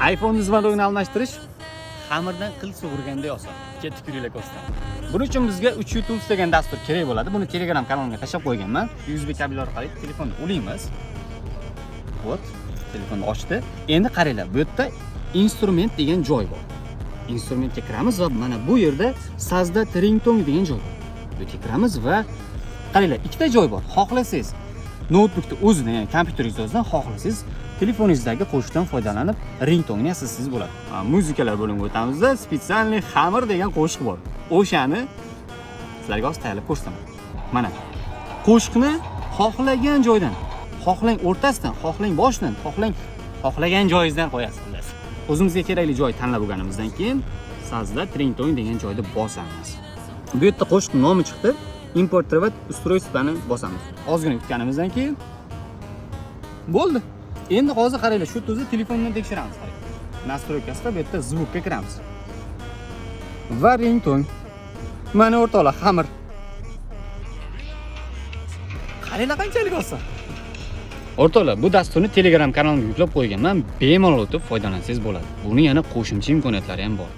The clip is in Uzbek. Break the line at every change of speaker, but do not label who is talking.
iPhone dizmodogini almashtirish xamirdan qil sug'urganda oson. Ketib yuringlar ko'rsam. Buning uchun bizga 3 Tools degan dastur kerak bo'ladi. Buni Telegram kanalimga tashab qo'yganman. USB kabel orqali telefonni ulaymiz. Вот, telefonni ochdi. Endi qaranglar, bu yerda instrument degan joy bor. Instrumentga kiramiz va mana bu yerda sazda ringtone degan joy bor. Bu yerga kiramiz va qaranglar, ikkita joy bor. Xohlasangiz notebookda o'zidan, ya'ni kompyuteringiz o'zidan xohlasangiz telefoningizdagi qo'shiqdan foydalanib ringtone yasasasiz bo'ladi. Muzikalar bo'limiga o'tamizda spesialniy xamir degan qo'shiq bor. O'shani sizlarga hozir tayyorlab ko'rsataman. Mana qo'shiqni xohlagan joydan, xohlang o'rtasidan, xohlang boshidan, xohlagan joyingizdan qo'yasiz. O'zimizga kerakli joy tanlab olganimizdan keyin sazda ringtone degan joyda bosamiz. Bu yerda qo'shiq nomi chiqdi. Importovat устройствоni bosamiz. Ozgina kutganimizdan keyin bo'ldi. Endi hozir qaranglar, shu o'zi telefonni tekshiramiz. Настройкасida bu yerda zvukka kiramiz. Va ringtone. Mana o'rtoqlar, xamir. Qaranglar qanchalik oson. O'rtoqlar, bu dasturni Telegram kanalimga yuklab qo'yganman. Bemalol o'tib foydalansangiz bo'ladi. Buni yana qo'shimcha imkoniyatlari ham bor.